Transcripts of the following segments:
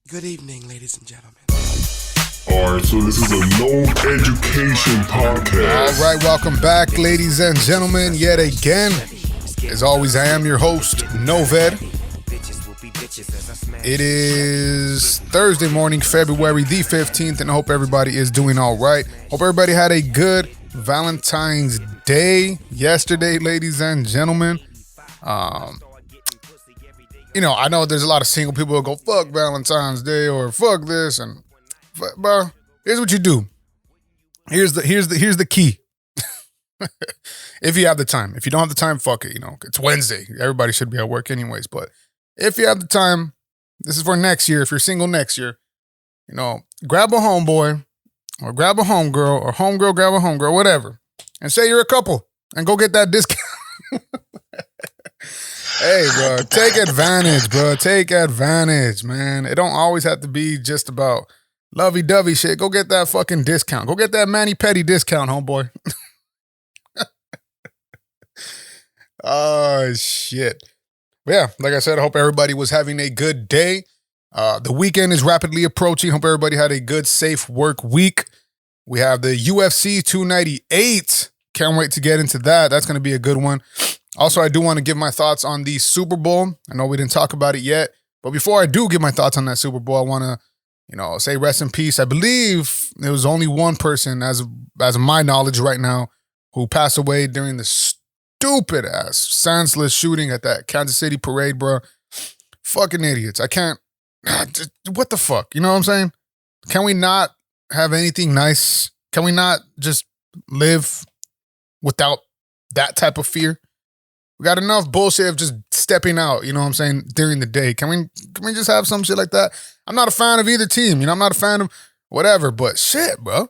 Good evening, ladies and gentlemen. Alright, so this is a no education podcast. Alright, welcome back, ladies and gentlemen, yet again. As always, I am your host, Noved. It is Thursday morning, February the 15th, and I hope everybody is doing all right. Hope everybody had a good Valentine's Day yesterday, ladies and gentlemen. I know there's a lot of single people who go, fuck Valentine's Day or fuck this, and bro, here's what you do. Here's the key. If you have the time. If you don't have the time, fuck it. It's Wednesday. Everybody should be at work anyways. But if you have the time, this is for next year. If you're single next year, grab a homeboy or grab a homegirl or homegirl, grab a homegirl, whatever, and say you're a couple and go get that discount. Hey, bro, take advantage, bro. Take advantage, man. It don't always have to be just about lovey-dovey shit. Go get that fucking discount. Go get that mani-pedi discount, homeboy. Oh, shit. But yeah, like I said, I hope everybody was having a good day. The weekend is rapidly approaching. Hope everybody had a good, safe work week. We have the UFC 298. Can't wait to get into that. That's going to be a good one. Also, I do want to give my thoughts on the Super Bowl. I know we didn't talk about it yet, but before I do give my thoughts on that Super Bowl, I want to, say rest in peace. I believe there was only one person, as of my knowledge right now, who passed away during the stupid ass, senseless shooting at that Kansas City parade, bro. Fucking idiots. I can't. What the fuck? You know what I'm saying? Can we not have anything nice? Can we not just live without that type of fear? We got enough bullshit of just stepping out, you know what I'm saying, during the day. Can we just have some shit like that? I'm not a fan of either team. I'm not a fan of whatever, but shit, bro.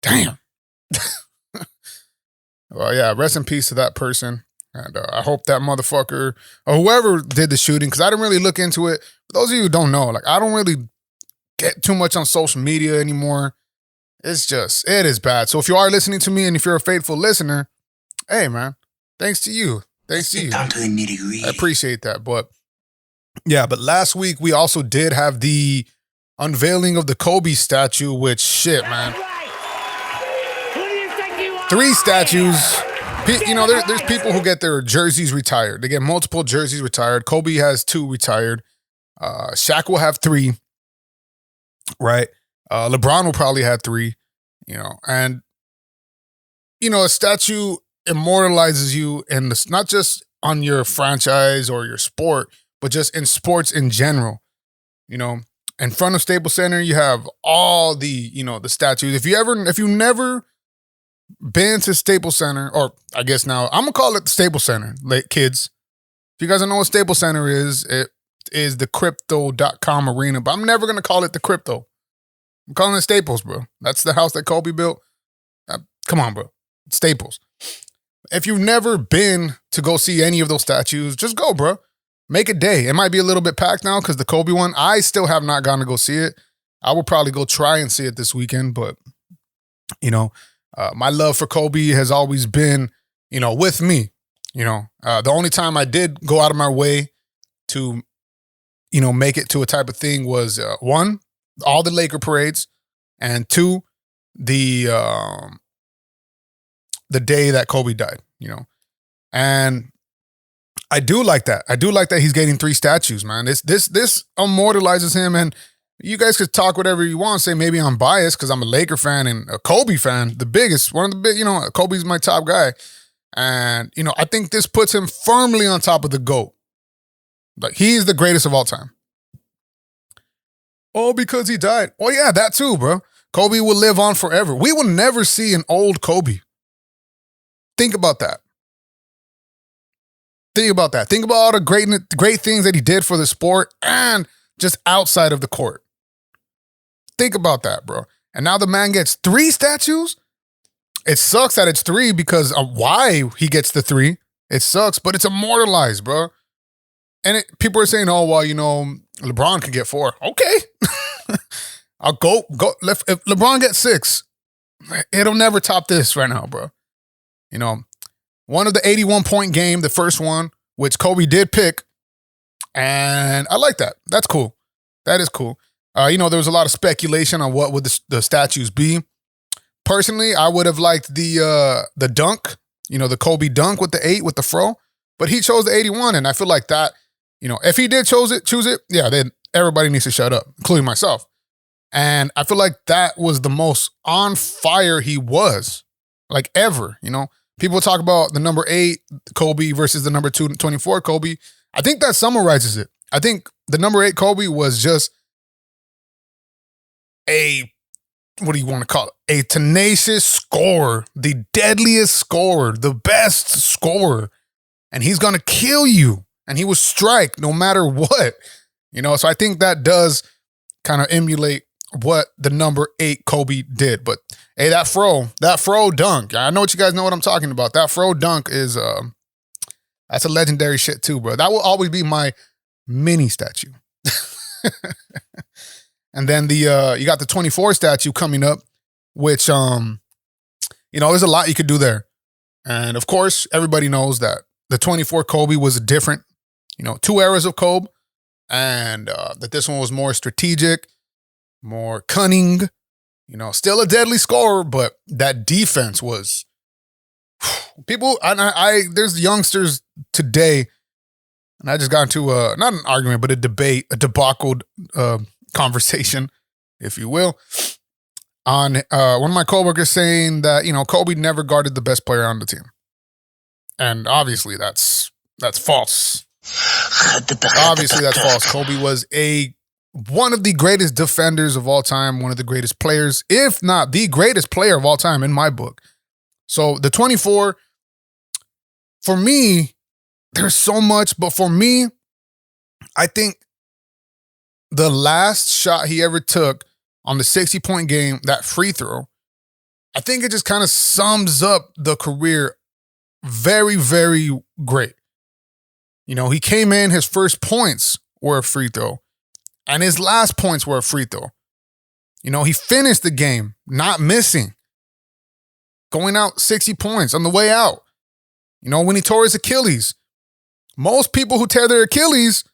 Damn. Well, yeah, rest in peace to that person. And I hope that motherfucker or whoever did the shooting, because I didn't really look into it. For those of you who don't know, I don't really get too much on social media anymore. It is bad. So if you are listening to me and if you're a faithful listener, hey, man. Thanks to you. Down to the nitty-gritty. I appreciate that. But last week we also did have the unveiling of the Kobe statue, which shit, man. 3 statues. There's people who get their jerseys retired. They get multiple jerseys retired. Kobe has 2 retired. Shaq will have 3. Right? LeBron will probably have 3. And a statue immortalizes you in not just on your franchise or your sport, but just in sports in general. In front of Staples Center, you have all the the statues. If you never been to Staples Center, or I guess now I'm gonna call it the Staples Center, kids. If you guys don't know what Staples Center is, it is the crypto.com arena, but I'm never gonna call it the crypto. I'm calling it Staples, bro. That's the house that Kobe built. Come on, bro. It's Staples. If you've never been to go see any of those statues, just go, bro. Make a day. It might be a little bit packed now because the Kobe one, I still have not gone to go see it. I will probably go try and see it this weekend, but, my love for Kobe has always been, with me. The only time I did go out of my way to, make it to a type of thing was, 1, all the Laker parades, and 2, the day that Kobe died, and I do like that. I do like that he's getting 3 statues, man. This immortalizes him, and you guys could talk whatever you want. Say maybe I'm biased because I'm a Laker fan and a Kobe fan, the biggest, one of the big, Kobe's my top guy, and I think this puts him firmly on top of the GOAT. Like he's the greatest of all time. Oh, because he died. Oh yeah, that too, bro. Kobe will live on forever. We will never see an old Kobe. Think about that. Think about all the great things that he did for the sport and just outside of the court. Think about that, bro. And now the man gets 3 statues. It sucks that it's 3 because of why he gets the 3. It sucks, but it's immortalized, bro. And people are saying, oh, well, LeBron could get 4. Okay. I'll go. If LeBron gets 6, it'll never top this right now, bro. One of the 81-point game, the first one, which Kobe did pick, and I like that. That's cool. That is cool. There was a lot of speculation on what would the statues be. Personally, I would have liked the dunk, the Kobe dunk with the 8 with the fro, but he chose the 81, and I feel like that, if he did choose it, yeah, then everybody needs to shut up, including myself. And I feel like that was the most on fire he was, like ever. People talk about the number 8 Kobe versus the number 24 Kobe. I think that summarizes it. I think the number 8 Kobe was just what do you want to call it? A tenacious scorer, the deadliest scorer, the best scorer. And he's going to kill you. And he will strike no matter what. So I think that does kind of emulate what the number 8 Kobe did. But hey, that fro dunk, I know you guys know what I'm talking about. That fro dunk is, that's a legendary shit too, bro. That will always be my mini statue. And then you got the 24 statue coming up, which, there's a lot you could do there. And of course, everybody knows that the 24 Kobe was different, 2 eras of Kobe, and that this one was more strategic, more cunning, still a deadly scorer, but that defense was people. There's youngsters today, and I just got into not an argument, but a debate, a debacled conversation, if you will, on one of my coworkers saying that Kobe never guarded the best player on the team, and obviously that's false. Obviously that's false. Kobe was one of the greatest defenders of all time, one of the greatest players, if not the greatest player of all time in my book. So the 24, for me, there's so much, but for me, I think the last shot he ever took on the 60-point game, that free throw, I think it just kind of sums up the career very, very great. He came in, his first points were a free throw, and his last points were a free throw. He finished the game, not missing, going out 60 points on the way out. When he tore his Achilles, most people who tear their Achilles,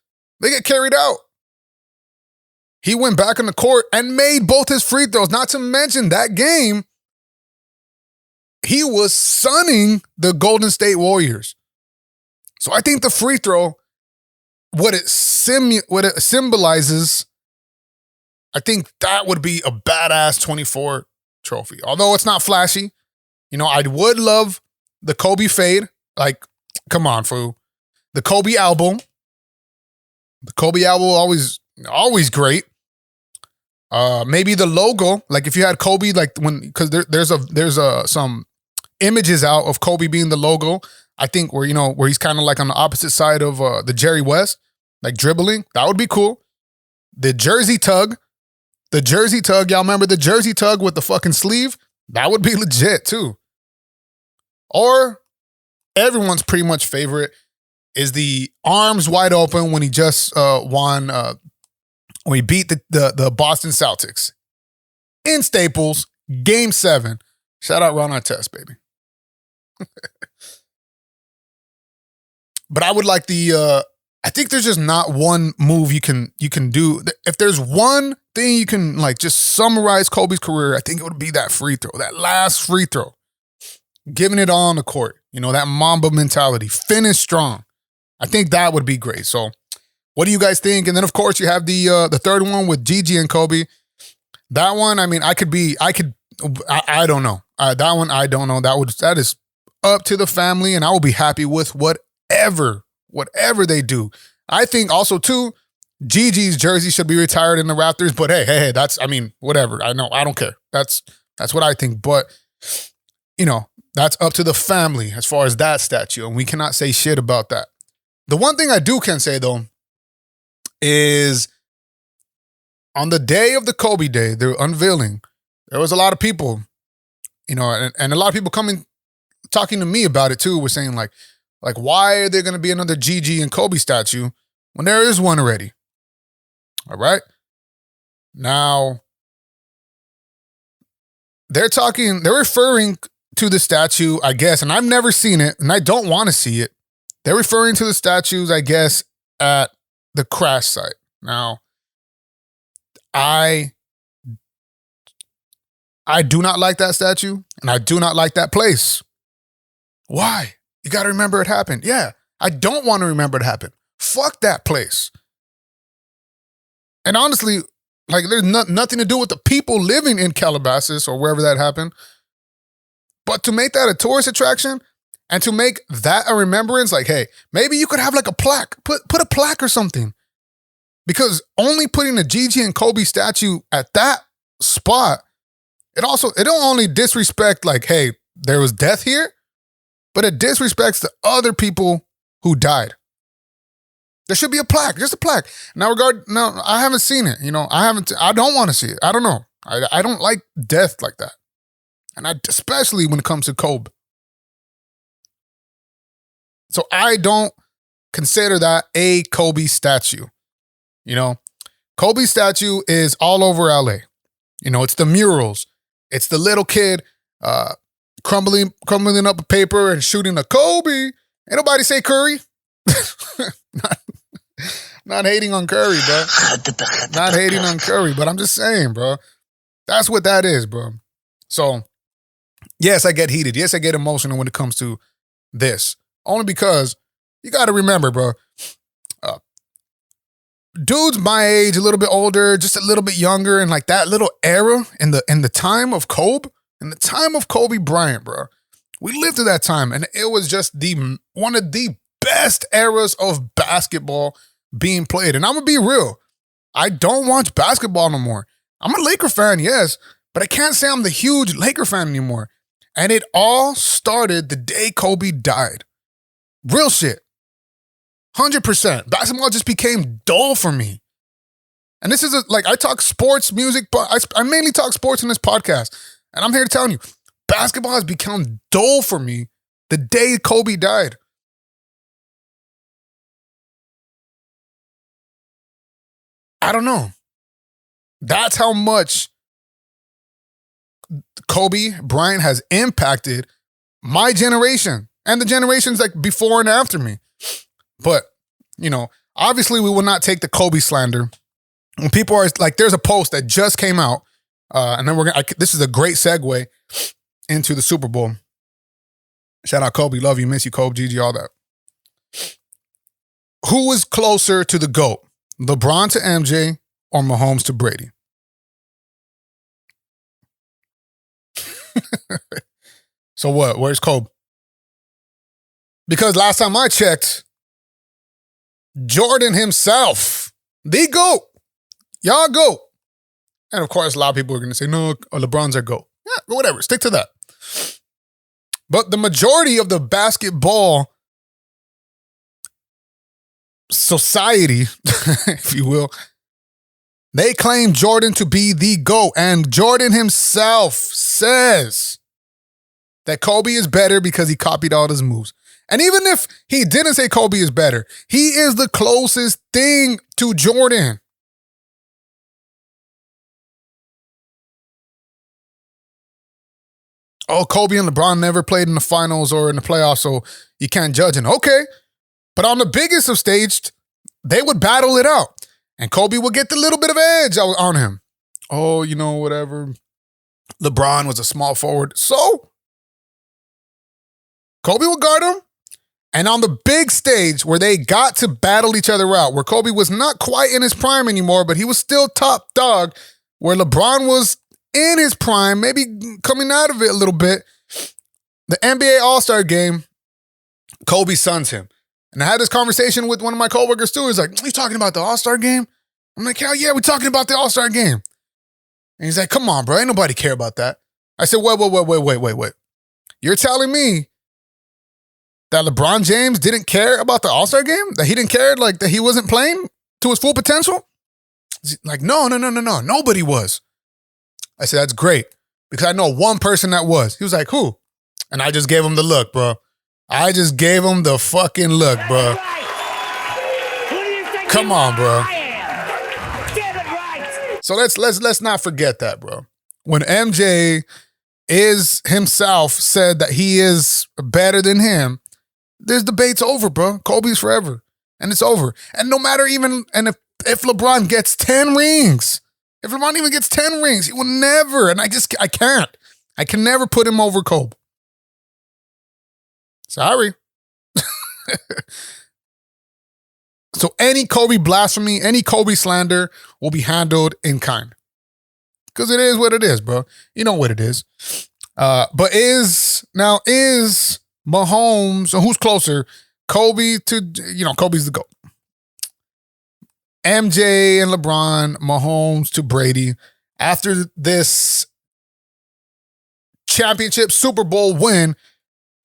they get carried out. He went back on the court and made both his free throws. Not to mention that game, he was sunning the Golden State Warriors. So I think the free throw, what it symbolizes, I think that would be a badass 24 trophy. Although it's not flashy. I would love the Kobe fade. Like, come on, fool. The Kobe album. The Kobe album always great. Maybe the logo, like if you had Kobe, like because there's some images out of Kobe being the logo. I think where he's kind of like on the opposite side of the Jerry West, like dribbling. That would be cool. The jersey tug, y'all remember the jersey tug with the fucking sleeve? That would be legit too. Or everyone's pretty much favorite is the arms wide open when he just won. When he beat the Boston Celtics in Staples, Game 7. Shout out Ron Artest, baby. But I would like I think there's just not one move you can do. If there's one thing you can like just summarize Kobe's career, I think it would be that free throw, that last free throw. Giving it all on the court. That Mamba mentality. Finish strong. I think that would be great. So what do you guys think? And then, of course, you have the third one with Gigi and Kobe. That one, I mean, I don't know. That one, I don't know. That is up to the family, and I will be happy with whatever they do. I think also, too, Gigi's jersey should be retired in the Raptors, but hey, whatever. I know. I don't care. That's what I think. But, that's up to the family as far as that statue, and we cannot say shit about that. The one thing I can say, though, is on the day of the Kobe Day, the unveiling, there was a lot of people, and a lot of people talking to me about it too, were saying like why are there going to be another Gigi and Kobe statue when there is one already? All right. Now, they're referring to the statue, I guess, and I've never seen it, and I don't want to see it. They're referring to the statues, I guess, at the crash site. Now, I do not like that statue, and I do not like that place. Why? You got to remember it happened. Yeah, I don't want to remember it happened. Fuck that place. And honestly, like there's nothing to do with the people living in Calabasas or wherever that happened. But to make that a tourist attraction and to make that a remembrance, like, hey, maybe you could have like a plaque. Put a plaque or something. Because only putting a Gigi and Kobe statue at that spot, it don't only disrespect like, hey, there was death here, but it disrespects the other people who died. There should be a plaque, just a plaque. No, I haven't seen it. I don't want to see it. I don't know. I don't like death like that. And especially when it comes to Kobe. So I don't consider that a Kobe statue. Kobe statue is all over LA. It's the murals. It's the little kid crumbling up a paper and shooting a Kobe. Ain't nobody say Curry. Not hating on Curry, bro. Not hating on Curry, but I'm just saying, bro. That's what that is, bro. So, yes, I get heated. Yes, I get emotional when it comes to this. Only because you got to remember, bro. Dudes my age, a little bit older, just a little bit younger, and like that little era in the time of Kobe, in the time of Kobe Bryant, bro. We lived through that time, and it was just one of the best eras of basketball being played. And I'm gonna be real, I don't watch basketball no more. I'm a Laker fan, yes, but I can't say I'm the huge Laker fan anymore. And it all started the day Kobe died. Real shit. 100%. Basketball just became dull for me. And this is I talk sports, music, but I mainly talk sports in this podcast. And I'm here to tell you, basketball has become dull for me the day Kobe died. I don't know. That's how much Kobe Bryant has impacted my generation and the generations like before and after me. But, obviously we will not take the Kobe slander. When people are like, there's a post that just came out, and then this is a great segue into the Super Bowl. Shout out Kobe, love you, miss you, Kobe, Gigi, all that. Who is closer to the GOAT? LeBron to MJ or Mahomes to Brady? So what? Where's Kobe? Because last time I checked, Jordan himself, the GOAT, y'all GOAT. And of course, a lot of people are going to say, no, LeBron's our GOAT. Yeah, but whatever, stick to that. But the majority of the basketball society, if you will, they claim Jordan to be the GOAT. And Jordan himself says that Kobe is better because he copied all his moves. And even if he didn't say Kobe is better, he is the closest thing to Jordan. Oh, Kobe and LeBron never played in the finals or in the playoffs, so you can't judge him. Okay. But on the biggest of staged, they would battle it out. And Kobe would get the little bit of edge on him. Oh, whatever. LeBron was a small forward. So Kobe would guard him. And on the big stage where they got to battle each other out, where Kobe was not quite in his prime anymore, but he was still top dog, where LeBron was in his prime, maybe coming out of it a little bit, the NBA All-Star game, Kobe sons him. And I had this conversation with one of my coworkers too. He's like, are you talking about the All-Star game? I'm like, hell yeah, we're talking about the All-Star game. And he's like, come on, bro, ain't nobody care about that. I said, wait. You're telling me that LeBron James didn't care about the All-Star game? That he didn't care, like, that he wasn't playing to his full potential? Like, no. Nobody was. I said, that's great. Because I know one person that was. He was like, who? And I just gave him the look, bro. I just gave him the fucking look, bro. Come on, bro. So let's not forget that, bro. When MJ himself said that he is better than him, this debate's over, bro. Kobe's forever. And it's over. And no matter if LeBron gets 10 rings, If LeBron even gets 10 rings, he will never. And I can't. I can never put him over Kobe. Sorry. So any Kobe blasphemy, any Kobe slander will be handled in kind. Because it is what it is, bro. You know what it is. But is Mahomes, so who's closer? Kobe to, Kobe's the GOAT. MJ and LeBron, Mahomes to Brady. After this championship Super Bowl win,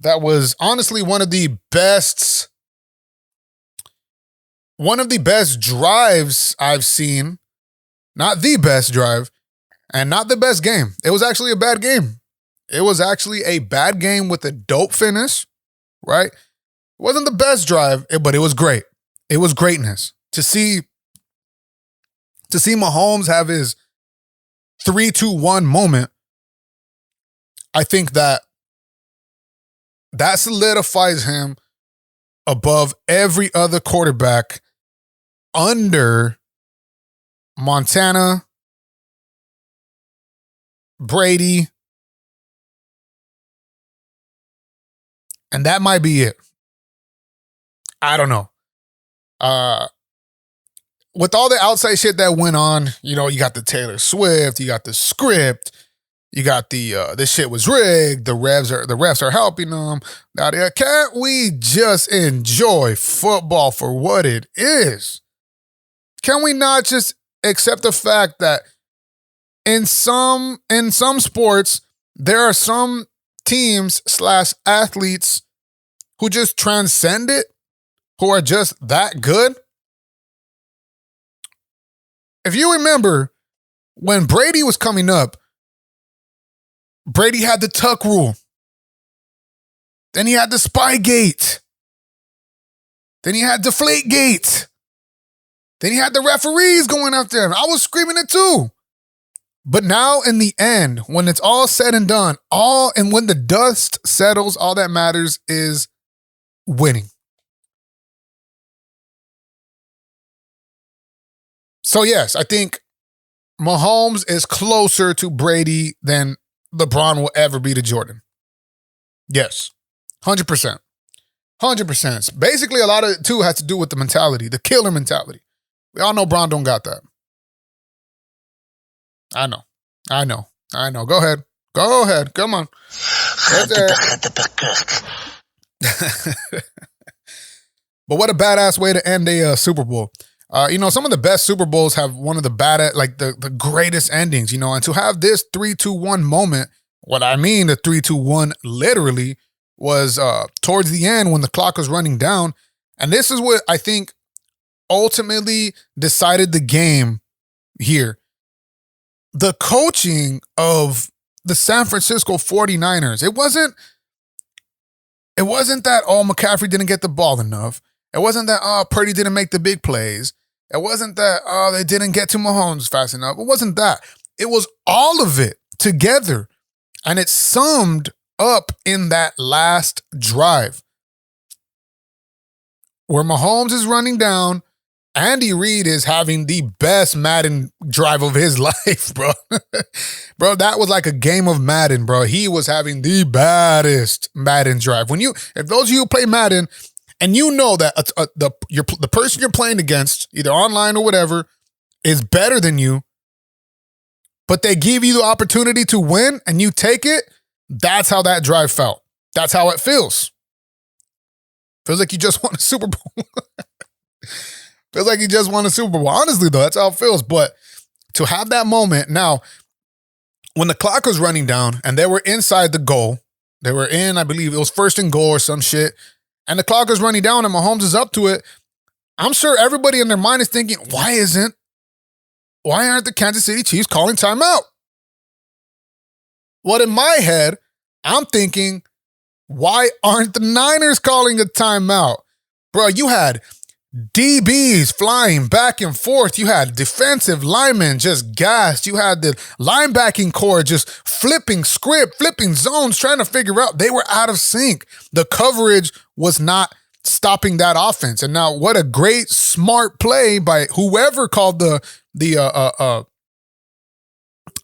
that was honestly one of the best drives I've seen. Not the best drive and not the best game. It was actually a bad game. It was actually a bad game with a dope finish, right? It wasn't the best drive, but it was great. It was greatness. To see Mahomes have his 3-2-1 moment, I think that solidifies him above every other quarterback under Montana, Brady, and that might be it. I don't know. With all the outside shit that went on, you got the Taylor Swift, you got the script, you got the this shit was rigged, the refs are helping them. Now, can't we just enjoy football for what it is? Can we not just accept the fact that in some sports there are some teams / athletes who just transcend it, who are just that good? If you remember, when Brady was coming up, Brady had the tuck rule. Then he had the Spygate. Then he had Deflategate. Then he had the referees going out there. I was screaming it too. But now in the end, when it's all said and done, and when the dust settles, all that matters is winning. So yes, I think Mahomes is closer to Brady than LeBron will ever be to Jordan. Yes, 100%. 100%. Basically, a lot of it too has to do with the mentality, the killer mentality. We all know Bron don't got that. I know. Go ahead. Come on. But what a badass way to end a Super Bowl. Some of the best Super Bowls have one of the the greatest endings, and to have this 3-2-1 moment, what I mean, the 3-2-1 literally was towards the end when the clock was running down. And this is what I think ultimately decided the game here. The coaching of the San Francisco 49ers, it wasn't that, McCaffrey didn't get the ball enough. It wasn't that, Purdy didn't make the big plays. It wasn't that, they didn't get to Mahomes fast enough. It wasn't that. It was all of it together. And it summed up in that last drive where Mahomes is running down. Andy Reid is having the best Madden drive of his life, bro. Bro, that was like a game of Madden, bro. He was having the baddest Madden drive. If those of you who play Madden, and you know that the person you're playing against, either online or whatever, is better than you, but they give you the opportunity to win and you take it, that's how that drive felt. That's how it feels. Feels like you just won a Super Bowl. Feels like you just won a Super Bowl. Honestly, though, that's how it feels. But to have that moment, now, when the clock was running down and they were inside the goal, they were in, I believe it was 1st and goal or some shit, and the clock is running down and Mahomes is up to it, I'm sure everybody in their mind is thinking, why aren't the Kansas City Chiefs calling timeout? Well, in my head, I'm thinking, why aren't the Niners calling a timeout? Bro, you had DBs flying back and forth. You had defensive linemen just gassed. You had the linebacking core just flipping script, flipping zones, trying to figure out. They were out of sync. The coverage was not stopping that offense. And now what a great, smart play by whoever called the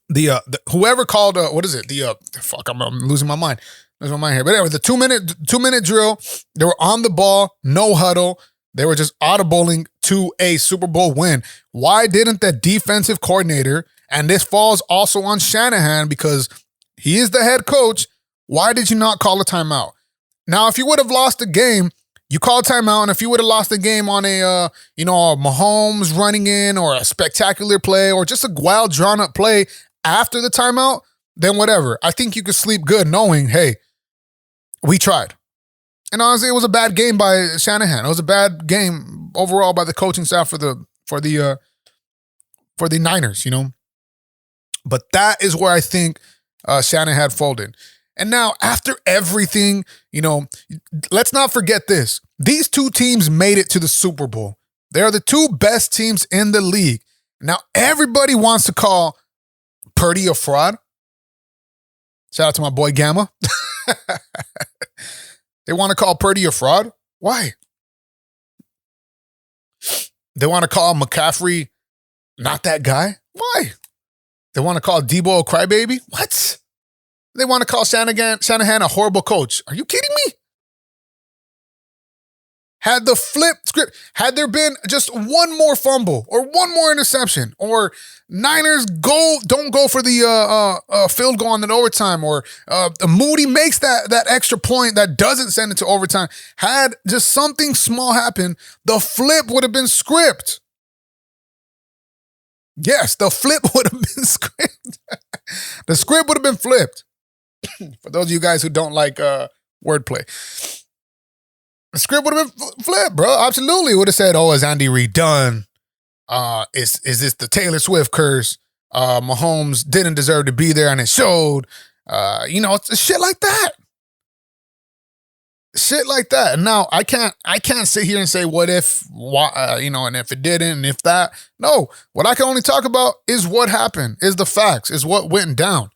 the whoever called what is it? Fuck, I'm losing my mind. Losing my mind here. But anyway, the 2-minute drill, they were on the ball, no huddle. They were just audibling to a Super Bowl win. Why didn't the defensive coordinator, and this falls also on Shanahan because he is the head coach, why did you not call a timeout? Now, if you would have lost the game, you call a timeout, and if you would have lost the game on a Mahomes running in or a spectacular play or just a wild drawn-up play after the timeout, then whatever. I think you could sleep good knowing, hey, we tried. And honestly, it was a bad game by Shanahan. It was a bad game overall by the coaching staff for the Niners, But that is where I think Shanahan folded. And now, after everything, let's not forget this. These two teams made it to the Super Bowl. They're the two best teams in the league. Now, everybody wants to call Purdy a fraud. Shout out to my boy Gamma. They want to call Purdy a fraud? Why? They want to call McCaffrey not that guy? Why? They want to call Debo a crybaby? What? They want to call Shanahan a horrible coach. Are you kidding me? Had the flip script, had there been just one more fumble or one more interception or Niners don't go for the field goal on an overtime or Moody makes that extra point that doesn't send it to overtime, had just something small happen, the flip would have been script. Yes, the flip would have been script. The script would have been flipped. For those of you guys who don't like wordplay. The script would have been flipped, bro. Absolutely. It would have said, is Andy Reid done? Is this the Taylor Swift curse? Mahomes didn't deserve to be there and it showed. It's shit like that. Shit like that. And now I can't sit here and say what if, and if it didn't, and if that. No, what I can only talk about is what happened, is the facts, is what went down.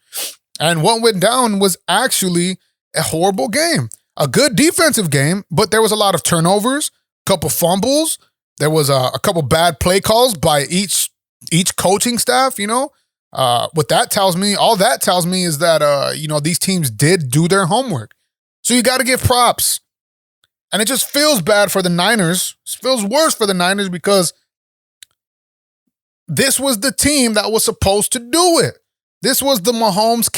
And what went down was actually a horrible game. A good defensive game, but there was a lot of turnovers, a couple fumbles. There was a couple bad play calls by each coaching staff, What that tells me, all that tells me is that, these teams did do their homework. So you got to give props. And it just feels bad for the Niners. It feels worse for the Niners because this was the team that was supposed to do it. This was the Mahomes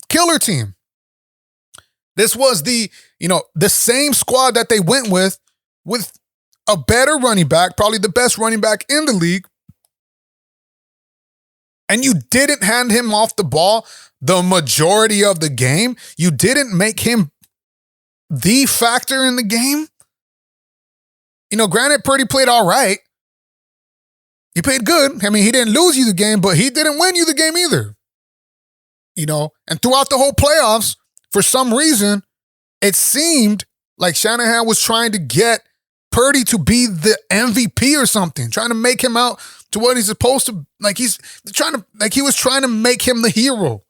killer team. This was the same squad that they went with a better running back, probably the best running back in the league. And you didn't hand him off the ball the majority of the game. You didn't make him the factor in the game. Granted, Purdy played all right. He played good. I mean, he didn't lose you the game, but he didn't win you the game either. And throughout the whole playoffs, for some reason, it seemed like Shanahan was trying to get Purdy to be the MVP or something, trying to make him out to what he's supposed to, he was trying to make him the hero.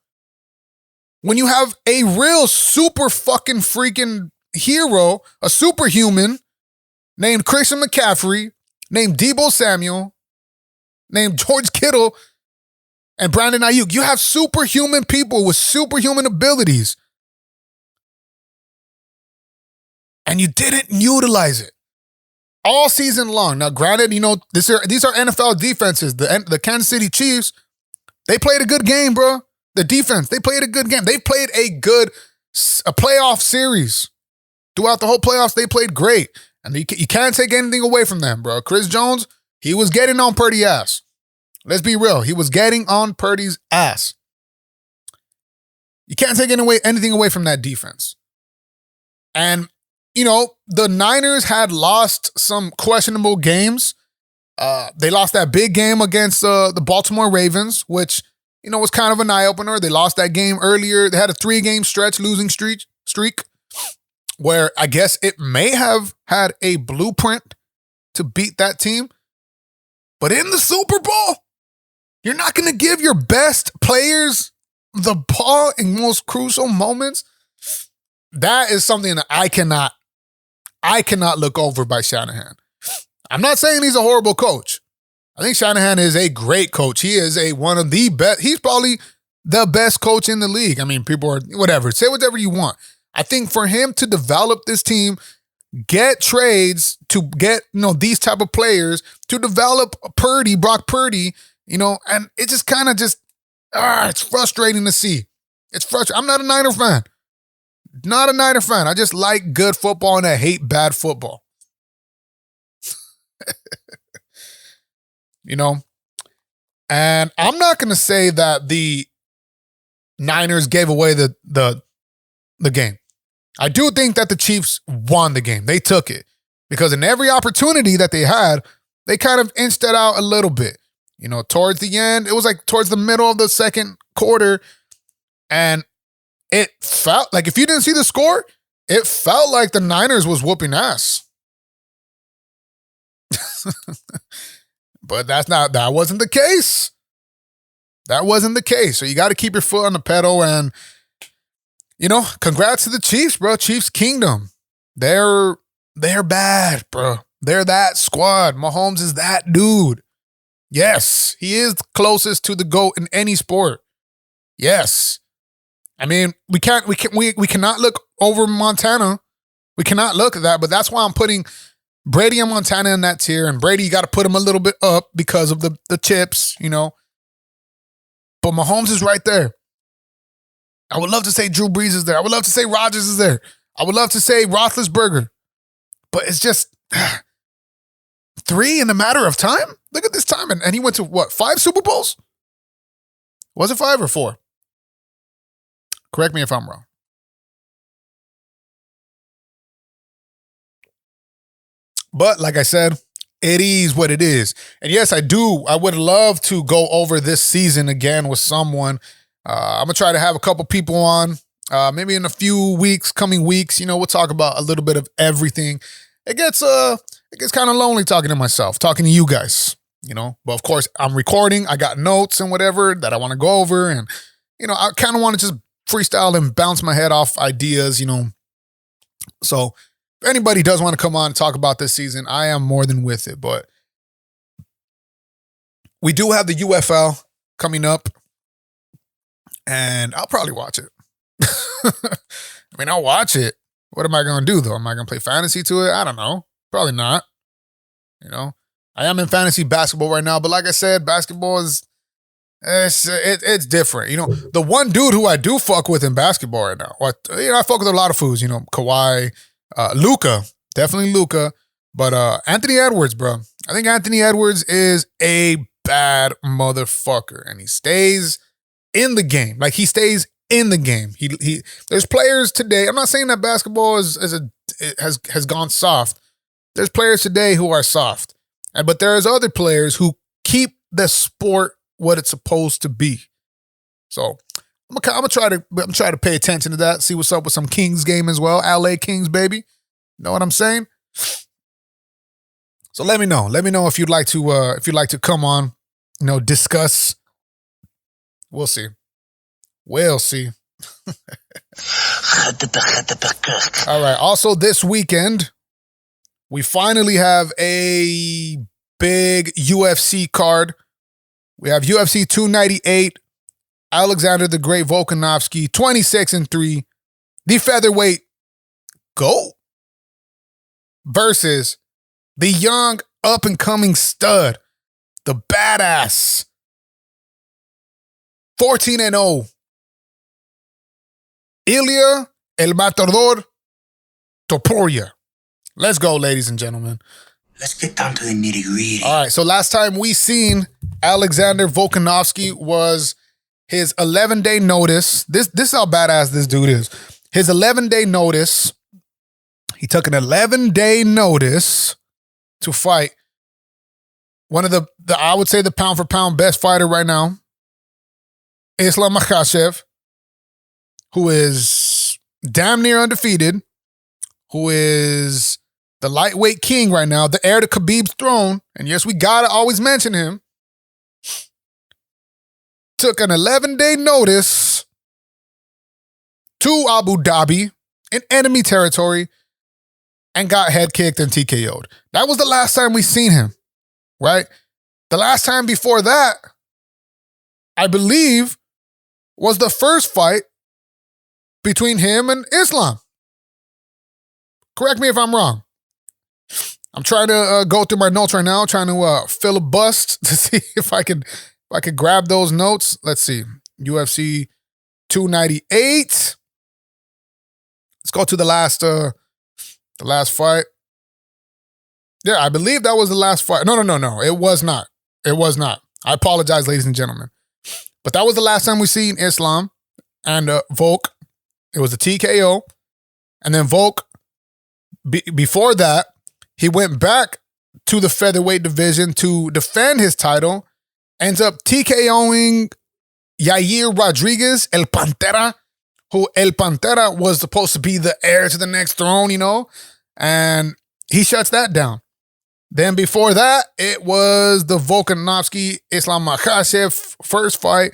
When you have a real super fucking freaking hero, a superhuman named Christian McCaffrey, named Deebo Samuel, named George Kittle, and Brandon Ayuk, you have superhuman people with superhuman abilities. And you didn't utilize it all season long. Now, granted, these are NFL defenses. The Kansas City Chiefs, they played a good game, bro. The defense, they played a good game. They played a playoff series. Throughout the whole playoffs, they played great. And you can't take anything away from them, bro. Chris Jones, he was getting on Purdy's ass. Let's be real. He was getting on Purdy's ass. You can't take anything away from that defense. And the Niners had lost some questionable games. They lost that big game against the Baltimore Ravens, which, was kind of an eye-opener. They lost that game earlier. They had a 3-game losing streak, where I guess it may have had a blueprint to beat that team. But in the Super Bowl, you're not going to give your best players the ball in most crucial moments. That is something that I cannot look over by Shanahan. I'm not saying he's a horrible coach. I think Shanahan is a great coach. He is one of the best. He's probably the best coach in the league. I mean, people are, whatever, say whatever you want. I think for him to develop this team, get trades to get, these type of players, to develop Brock Purdy, and it just kind of it's frustrating to see. It's frustrating. I'm not a Niner fan. Not a Niner fan. I just like good football and I hate bad football. And I'm not going to say that the Niners gave away the game. I do think that the Chiefs won the game. They took it because in every opportunity that they had, they kind of inched it out a little bit. Towards the end, it was like towards the middle of the second quarter, and it felt like, if you didn't see the score, it felt like the Niners was whooping ass. But that wasn't the case. That wasn't the case. So you got to keep your foot on the pedal, and congrats to the Chiefs, bro. Chiefs Kingdom. They're bad, bro. They're that squad. Mahomes is that dude. Yes, he is closest to the GOAT in any sport. Yes. I mean, we cannot look over Montana. We cannot look at that, but that's why I'm putting Brady and Montana in that tier. And Brady, you got to put him a little bit up because of the chips, But Mahomes is right there. I would love to say Drew Brees is there. I would love to say Rodgers is there. I would love to say Roethlisberger. But it's just 3 in a matter of time? Look at this time. And he went to, 5 Super Bowls? Was it 5 or 4? Correct me if I'm wrong. But like I said, it is what it is. And yes, I would love to go over this season again with someone. I'm going to try to have a couple people on, maybe in a few coming weeks. We'll talk about a little bit of everything. It gets kind of lonely talking to myself, talking to you guys, But of course, I'm recording. I got notes and whatever that I want to go over. And, I kind of want to just freestyle and bounce my head off ideas, So if anybody does want to come on and talk about this season, I am more than with it. But we do have the UFL coming up, and I'll probably watch it. I mean, I'll watch it. What am I going to do, though? Am I going to play fantasy to it? I don't know. Probably not. I am in fantasy basketball right now, but like I said, basketball is, it's different. The one dude who I do fuck with in basketball right now, I fuck with a lot of foods, Kawhi, Luka, definitely Luka, but Anthony Edwards, bro. I think Anthony Edwards is a bad motherfucker, and he stays in the game. Like, he stays in the game. He there's players today. I'm not saying that basketball has gone soft. There's players today who are soft, but there's other players who keep the sport what it's supposed to be. So I'm gonna try to pay attention to that. See what's up with some Kings game as well. LA Kings, baby. Know what I'm saying? So let me know. Let me know if you'd like to come on. Discuss. We'll see. We'll see. All right. Also, this weekend, we finally have a big UFC card. We have UFC 298, Alexander the Great Volkanovski, 26-3, the featherweight GOAT versus the young up-and-coming stud, the badass, 14-0, Ilya El Matador Topuria. Let's go, ladies and gentlemen. Let's get down to the nitty-gritty. All right, so last time we seen Alexander Volkanovski was his 11-day notice. This is how badass this dude is. His 11-day notice. He took an 11-day notice to fight one of the I would say the pound for pound best fighter right now, Islam Makhachev, who is damn near undefeated, who is the lightweight king right now, the heir to Khabib's throne. And yes, we gotta always mention him. Took an 11-day notice to Abu Dhabi in enemy territory and got head kicked and TKO'd. That was the last time we seen him, right? The last time before that, I believe, was the first fight between him and Islam. Correct me if I'm wrong. I'm trying to go through my notes right now, trying to filibust to see if I could grab those notes. Let's see. UFC 298. Let's go to the last fight. Yeah, I believe that was the last fight. No. It was not. It was not. I apologize, ladies and gentlemen. But that was the last time we seen Islam and Volk. It was a TKO. And then Volk, before that, he went back to the featherweight division to defend his title. Ends up TKOing Yair Rodriguez, El Pantera, who El Pantera was supposed to be the heir to the next throne, you know, and he shuts that down. Then before that, it was the Volkanovski Islam Makhachev first fight,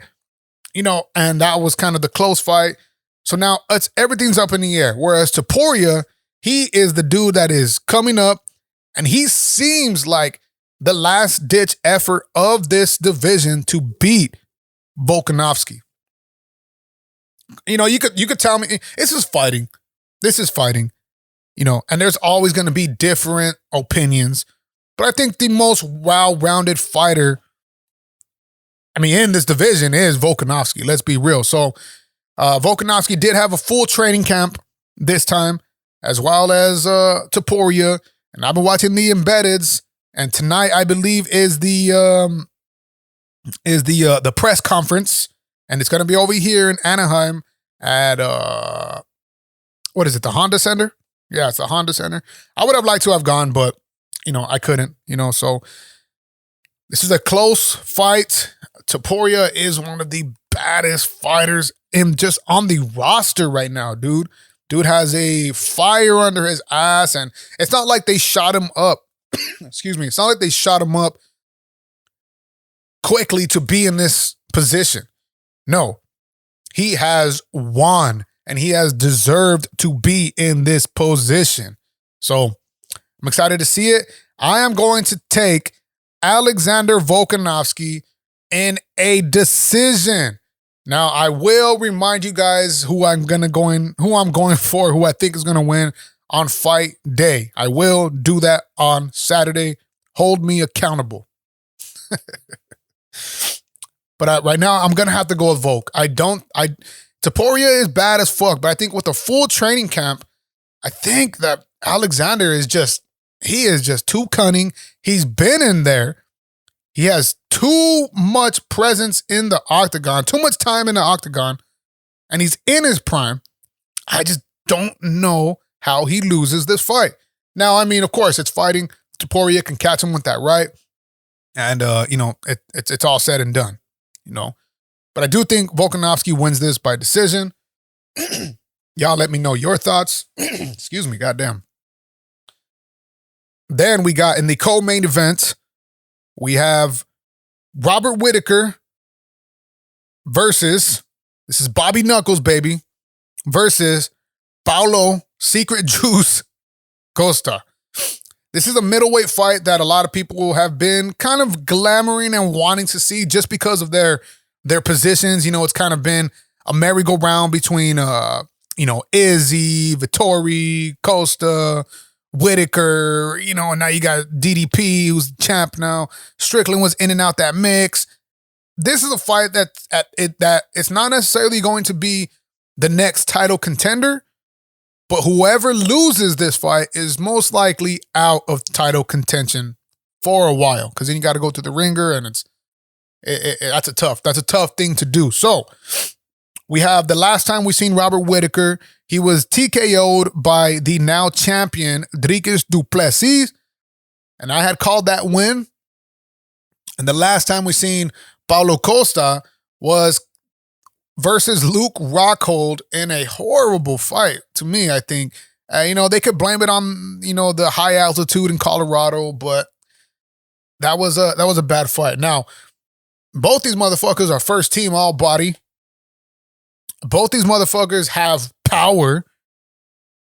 you know, and that was kind of the close fight. So now everything's up in the air. Whereas Topuria, he is the dude that is coming up, and he seems like the last ditch effort of this division to beat Volkanovski. You know, you could tell me this is fighting. This is fighting. You know, and there's always going to be different opinions. But I think the most well-rounded fighter, I mean, in this division is Volkanovski. Let's be real. So Volkanovski did have a full training camp this time, as well as Topuria. And I've been watching the embeddeds. And tonight, I believe, is the press conference, and it's going to be over here in Anaheim at what is it? The Honda Center? Yeah, it's the Honda Center. I would have liked to have gone, but you know I couldn't. You know, so this is a close fight. Topuria is one of the baddest fighters just on the roster right now, dude. Dude has a fire under his ass, and it's not like they shot him up. Excuse me. It's not like they shot him up quickly to be in this position. No, he has won, and he has deserved to be in this position. So I'm excited to see it. I am going to take Alexander Volkanovski in a decision. Now, I will remind you guys who I'm going for, who I think is going to win on fight day. I will do that on Saturday. Hold me accountable. But right now, I'm going to have to go with Volk. Topuria is bad as fuck, but I think with a full training camp, I think that Alexander is just too cunning. He's been in there. He has too much presence in the octagon, too much time in the octagon, and he's in his prime. I just don't know how he loses this fight. Now, I mean, of course, it's fighting. Topuria can catch him with that right. And, you know, it's all said and done, you know. But I do think Volkanovski wins this by decision. Y'all let me know your thoughts. Excuse me, goddamn. Then we got in the co-main event, we have Robert Whittaker versus, this is Bobby Knuckles, baby, versus Paulo Secret Juice Costa. This is a middleweight fight that a lot of people have been kind of glamoring and wanting to see just because of their positions. You know, it's kind of been a merry-go-round between, you know, Izzy, Vittori, Costa, Whittaker, you know, and now you got DDP, who's the champ now. Strickland was in and out that mix. This is a fight that it's not necessarily going to be the next title contender, but whoever loses this fight is most likely out of title contention for a while, because then you got to go through the ringer, and that's a tough thing to do. So we have the last time we seen Robert Whittaker, he was TKO'd by the now champion Dricus du Plessis, and I had called that win. And the last time we seen Paulo Costa was versus Luke Rockhold in a horrible fight. To me, I think, you know, they could blame it on, you know, the high altitude in Colorado, but that was a bad fight. Now, both these motherfuckers are first team all body. Both these motherfuckers have power.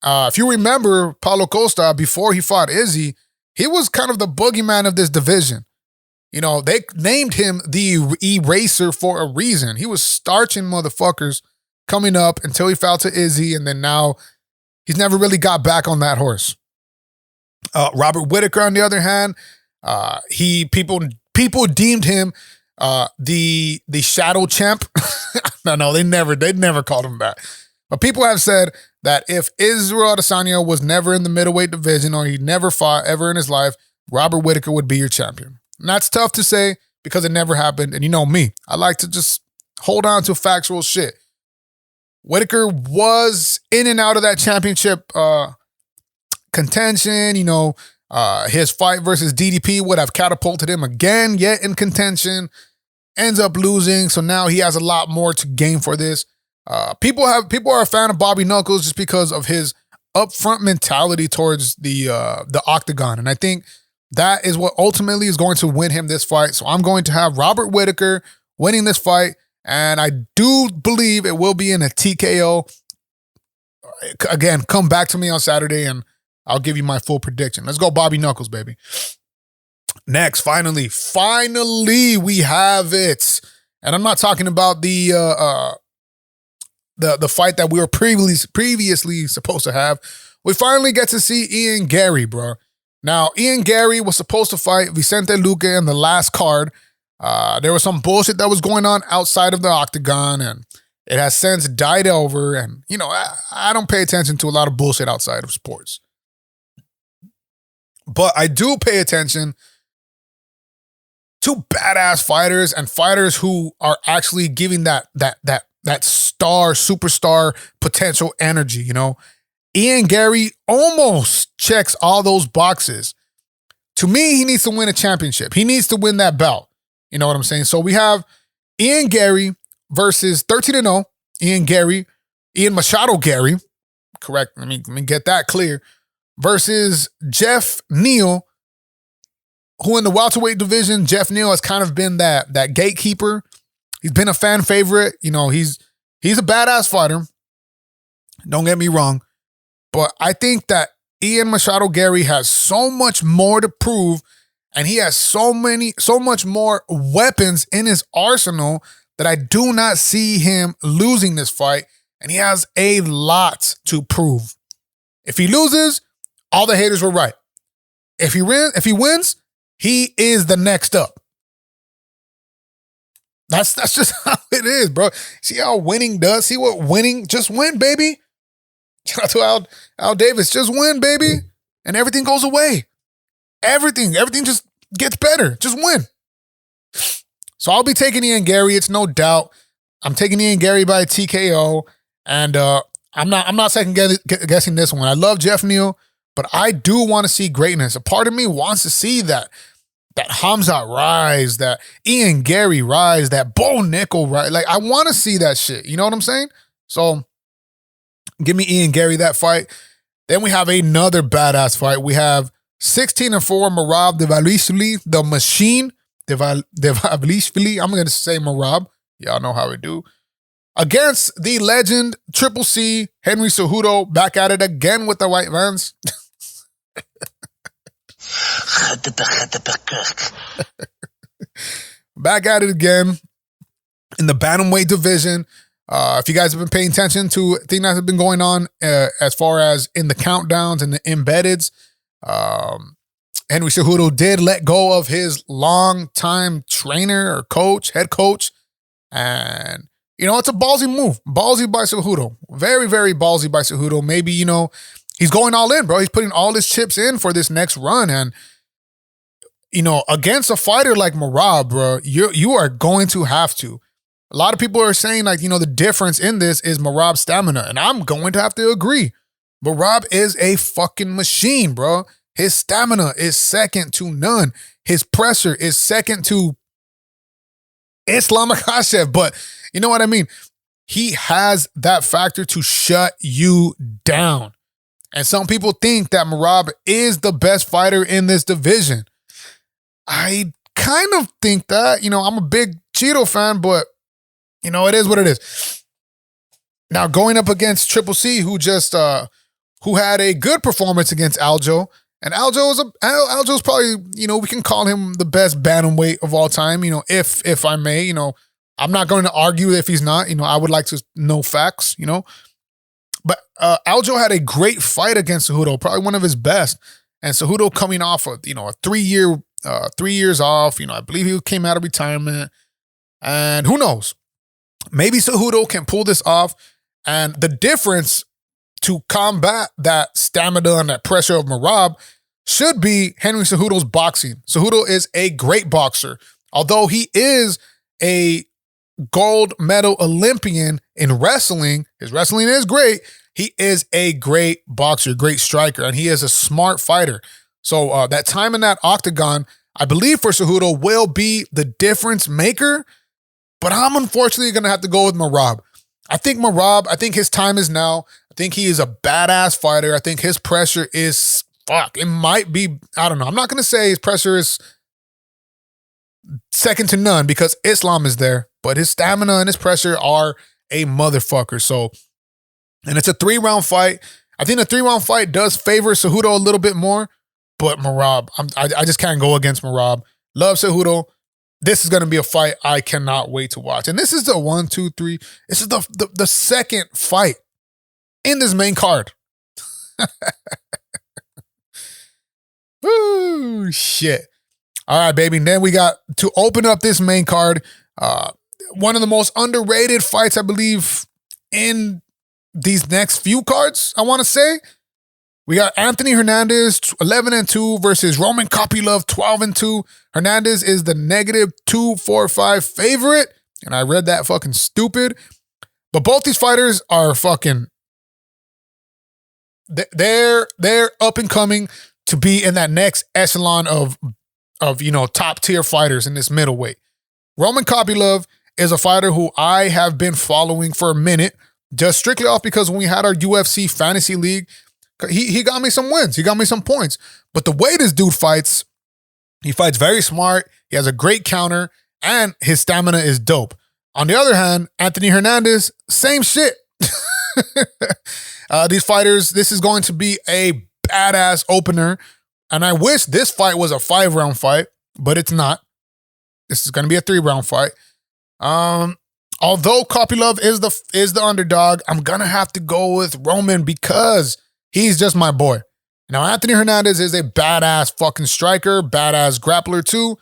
If you remember Paulo Costa, before he fought Izzy, he was kind of the boogeyman of this division. You know, they named him the Eraser for a reason. He was starching motherfuckers coming up until he fell to Izzy, and then now he's never really got back on that horse. Robert Whittaker, on the other hand, people deemed him the shadow champ. No, they never called him that. But people have said that if Israel Adesanya was never in the middleweight division or he never fought ever in his life, Robert Whittaker would be your champion. And that's tough to say because it never happened. And you know me, I like to just hold on to factual shit. Whittaker was in and out of that championship contention. You know, his fight versus DDP would have catapulted him again, yet in contention. Ends up losing, so now he has a lot more to gain for this. People are a fan of Bobby Knuckles just because of his upfront mentality towards the octagon, and I think that is what ultimately is going to win him this fight. So I'm going to have Robert Whittaker winning this fight, and I do believe it will be in a TKO. Again, come back to me on Saturday, and I'll give you my full prediction. Let's go, Bobby Knuckles, baby. Next, finally, we have it. And I'm not talking about the fight that we were previously supposed to have. We finally get to see Ian Gary, bro. Now, Ian Gary was supposed to fight Vicente Luque in the last card. There was some bullshit that was going on outside of the octagon, and it has since died over. And, you know, I don't pay attention to a lot of bullshit outside of sports. But I do pay attention to badass fighters and fighters who are actually giving that superstar potential energy, you know. Ian Gary almost checks all those boxes. To me, he needs to win a championship. He needs to win that belt. You know what I'm saying? So we have Ian Gary versus 13-0 Ian Machado Gary, correct, let me get that clear, versus Jeff Neal, who in the welterweight division, Jeff Neal has kind of been that gatekeeper. He's been a fan favorite. You know, he's a badass fighter. Don't get me wrong. But I think that Ian Machado Gary has so much more to prove, and he has so much more weapons in his arsenal that I do not see him losing this fight, and he has a lot to prove. If he loses, all the haters were right. If he wins, he is the next up. That's just how it is, bro. See how winning does? See what winning, just win, baby. Shout out to Al Davis, just win, baby. And everything goes away. Everything just gets better. Just win. So I'll be taking Ian Gary, it's no doubt. I'm taking Ian Gary by TKO. And I'm not second guessing this one. I love Jeff Neal, but I do want to see greatness. A part of me wants to see that Hamzat rise, that Ian Gary rise, that Bo Nickel rise. Like, I want to see that shit. You know what I'm saying? So give me Ian Gary that fight. Then we have another badass fight. We have 16-4 Merab Dvalishvili, the machine. Dvalishvili. I'm going to say Merab. Y'all know how we do. Against the legend, Triple C, Henry Cejudo, back at it again with the white vans. Back at it again in the bantamweight division. If you guys have been paying attention to things that have been going on as far as in the countdowns and the embeddeds, Henry Cejudo did let go of his longtime trainer or coach, head coach, and you know, it's a ballsy move. Ballsy by Cejudo. Very, very ballsy by Cejudo. Maybe, you know, he's going all in, bro. He's putting all his chips in for this next run. And, you know, against a fighter like Merab, bro, you are going to have to. A lot of people are saying, like, you know, the difference in this is Merab's stamina. And I'm going to have to agree. Merab is a fucking machine, bro. His stamina is second to none. His pressure is second to Islam Makhachev. But you know what I mean? He has that factor to shut you down. And some people think that Merab is the best fighter in this division. I kind of think that. You know, I'm a big Cheeto fan, but, you know, it is what it is. Now, going up against Triple C, who had a good performance against Aljo, And Aljo's probably, we can call him the best bantamweight of all time, if I may, I'm not going to argue if he's not, I would like to know facts, But Aljo had a great fight against Cejudo, probably one of his best. And Cejudo coming off of, a 3 years off, I believe he came out of retirement. And who knows? Maybe Cejudo can pull this off. And the difference to combat that stamina and that pressure of Merab should be Henry Cejudo's boxing. Cejudo is a great boxer. Although he is a gold medal Olympian in wrestling, his wrestling is great. He is a great boxer, great striker, and he is a smart fighter. So that time in that octagon, I believe for Cejudo will be the difference maker, but I'm unfortunately going to have to go with Merab. I think his time is now. I think he is a badass fighter. I think his pressure is, it might be, I don't know. I'm not going to say his pressure is second to none because Islam is there, but his stamina and his pressure are a motherfucker. So, and it's a 3-round fight. I think the 3-round fight does favor Cejudo a little bit more, but Merab, I just can't go against Merab. Love Cejudo. This is going to be a fight I cannot wait to watch. And this is the 1, 2, 3. This is the second fight in this main card. Woo, shit. All right, baby. And then we got to open up this main card. One of the most underrated fights, I believe, in these next few cards, I want to say. We got Anthony Hernandez, 11-2 versus Roman Kopylov, 12-2. Hernandez is the -245 favorite. And I read that fucking stupid. But both these fighters are fucking, they're up and coming to be in that next echelon of top tier fighters in this middleweight. Roman Kopylov is a fighter who I have been following for a minute, just strictly off because when we had our UFC fantasy league, he got me some wins. He got me some points. But the way this dude fights, he fights very smart. He has a great counter, and his stamina is dope. On the other hand, Anthony Hernandez, same shit. These fighters, this is going to be a badass opener. And I wish this fight was a 5-round fight, but it's not. This is going to be a 3-round fight. Although Kopylov is the underdog, I'm going to have to go with Roman because he's just my boy. Now, Anthony Hernandez is a badass fucking striker, badass grappler too.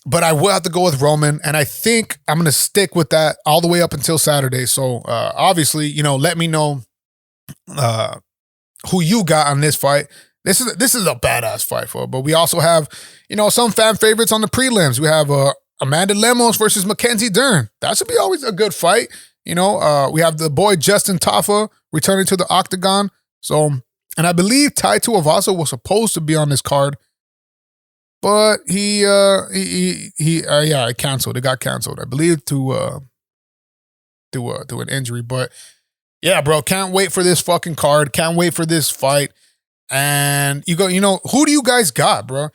But I will have to go with Roman, and I think I'm going to stick with that all the way up until Saturday. So, obviously, let me know who you got on this fight. This is a badass fight but we also have, some fan favorites on the prelims. We have Amanda Lemos versus Mackenzie Dern. That should be always a good fight. We have the boy Justin Tafa returning to the octagon. So, and I believe Tai Tuivasa was supposed to be on this card, but he canceled. It got canceled, I believe, to an injury. But yeah, bro, can't wait for this fucking card. Can't wait for this fight. And who do you guys got, bro?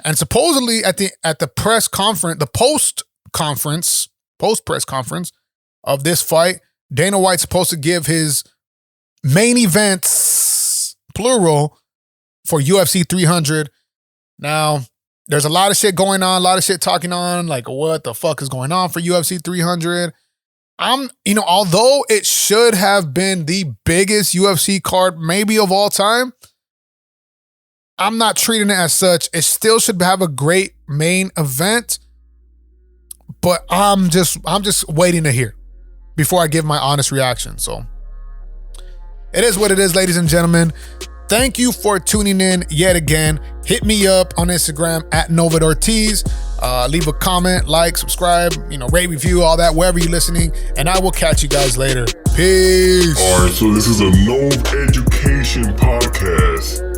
And supposedly at the press conference, the post press conference of this fight, Dana White's supposed to give his main events, plural, for UFC 300. Now, there's a lot of shit going on, a lot of shit talking on, like what the fuck is going on for UFC 300. Although it should have been the biggest UFC card maybe of all time, I'm not treating it as such. It still should have a great main event, but I'm just waiting to hear before I give my honest reaction. So it is what it is, ladies and gentlemen. Thank you for tuning in yet again. Hit me up on Instagram at Novid Ortiz. Leave a comment, like, subscribe, rate, review, all that, wherever you're listening. And I will catch you guys later. Peace. All right, so this is a No Education podcast.